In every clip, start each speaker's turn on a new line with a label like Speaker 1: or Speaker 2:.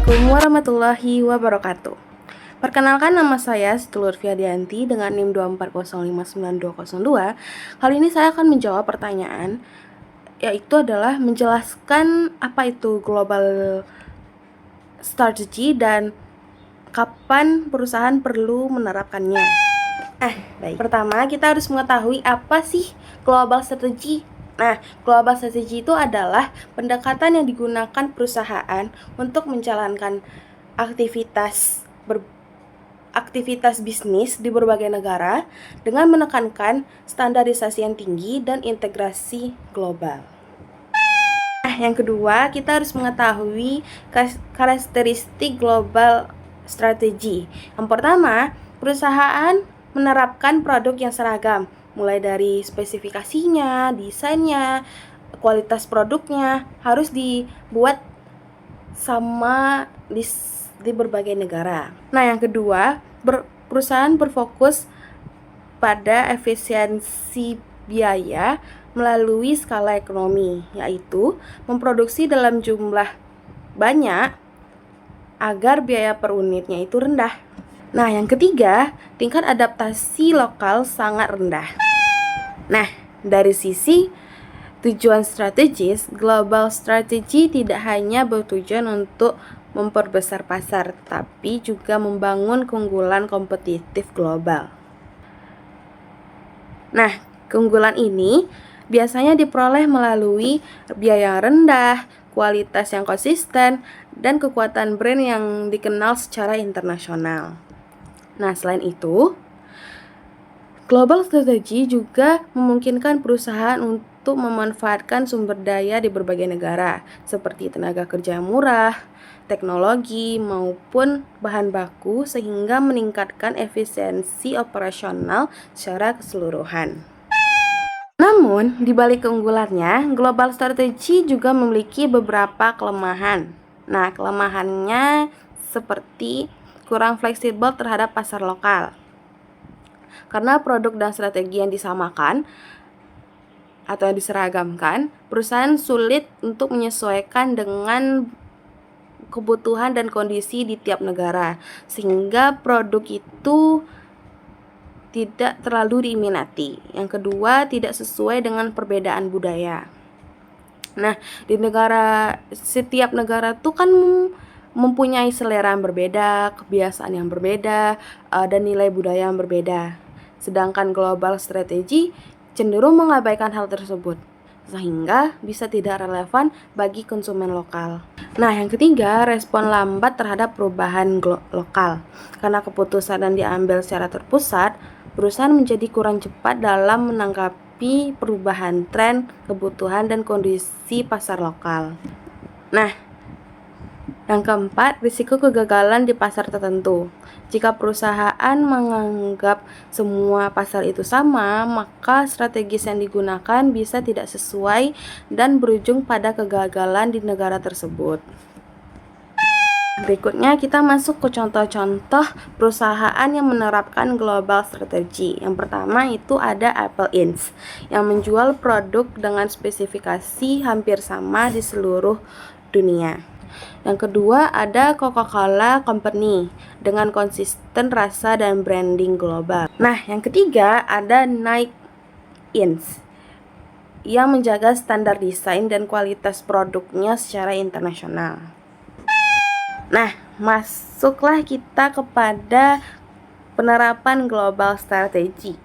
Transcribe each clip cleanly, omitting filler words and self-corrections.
Speaker 1: Assalamualaikum warahmatullahi wabarakatuh. Perkenalkan, nama saya Siti Lutfiadianti dengan NIM 240599202. Kali ini saya akan menjawab pertanyaan, yaitu adalah menjelaskan apa itu global strategy dan kapan perusahaan perlu menerapkannya. Baik. Pertama, kita harus mengetahui apa sih global strategy. Nah, global strategy itu adalah pendekatan yang digunakan perusahaan untuk menjalankan aktivitas bisnis di berbagai negara dengan menekankan standarisasi yang tinggi dan integrasi global. Nah, yang kedua, kita harus mengetahui karakteristik global strategy. Yang pertama, perusahaan menerapkan produk yang seragam, mulai dari spesifikasinya, desainnya, kualitas produknya harus dibuat sama di berbagai negara. Nah, yang kedua, perusahaan berfokus pada efisiensi biaya melalui skala ekonomi, yaitu memproduksi dalam jumlah banyak agar biaya per unitnya itu rendah. Nah, yang ketiga, tingkat adaptasi lokal sangat rendah. Nah, dari sisi tujuan strategis, global strategy tidak hanya bertujuan untuk memperbesar pasar, tapi juga membangun keunggulan kompetitif global. Nah, keunggulan ini biasanya diperoleh melalui biaya yang rendah, kualitas yang konsisten, dan kekuatan brand yang dikenal secara internasional. Nah, selain itu, global strategy juga memungkinkan perusahaan untuk memanfaatkan sumber daya di berbagai negara, seperti tenaga kerja murah, teknologi, maupun bahan baku, sehingga meningkatkan efisiensi operasional secara keseluruhan. Namun, di balik keunggulannya, global strategy juga memiliki beberapa kelemahan. Nah, kelemahannya seperti kurang fleksibel terhadap pasar lokal. Karena produk dan strategi yang disamakan atau yang diseragamkan, perusahaan sulit untuk menyesuaikan dengan kebutuhan dan kondisi di tiap negara, sehingga produk itu tidak terlalu diminati. Yang kedua, tidak sesuai dengan perbedaan budaya. Nah, setiap negara tuh kan mempunyai selera yang berbeda, kebiasaan yang berbeda, dan nilai budaya yang berbeda. Sedangkan global strategy cenderung mengabaikan hal tersebut, sehingga bisa tidak relevan bagi konsumen lokal. Nah, yang ketiga, respon lambat terhadap perubahan lokal. Karena keputusan yang diambil secara terpusat, perusahaan menjadi kurang cepat dalam menanggapi perubahan tren, kebutuhan, dan kondisi pasar lokal. Nah, yang keempat, risiko kegagalan di pasar tertentu. Jika perusahaan menganggap semua pasar itu sama, maka strategis yang digunakan bisa tidak sesuai dan berujung pada kegagalan di negara tersebut. Berikutnya kita masuk ke contoh-contoh perusahaan yang menerapkan global strategy. Yang pertama itu ada Apple Inc. yang menjual produk dengan spesifikasi hampir sama di seluruh dunia. Yang kedua ada Coca-Cola Company dengan konsisten rasa dan branding global. Nah, yang ketiga ada Nike Inc. yang menjaga standar desain dan kualitas produknya secara internasional. Nah, masuklah kita kepada penerapan global strategy.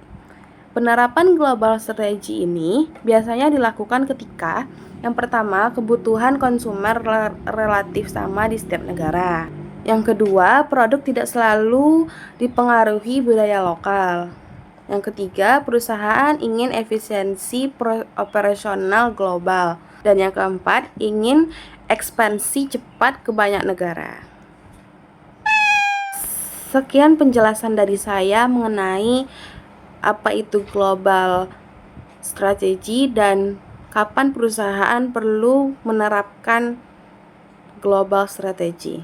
Speaker 1: Penerapan global strategy ini biasanya dilakukan ketika yang pertama, kebutuhan konsumer relatif sama di setiap negara. Yang kedua, produk tidak selalu dipengaruhi budaya lokal. Yang ketiga, perusahaan ingin efisiensi operasional global. Dan yang keempat, ingin ekspansi cepat ke banyak negara. Sekian penjelasan dari saya mengenai apa itu global strategy dan kapan perusahaan perlu menerapkan global strategy.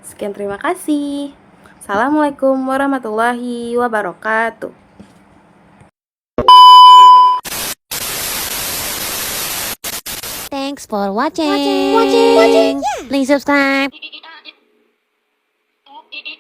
Speaker 1: Sekian, terima kasih. Assalamualaikum warahmatullahi wabarakatuh.
Speaker 2: Thanks for watching. Please subscribe. i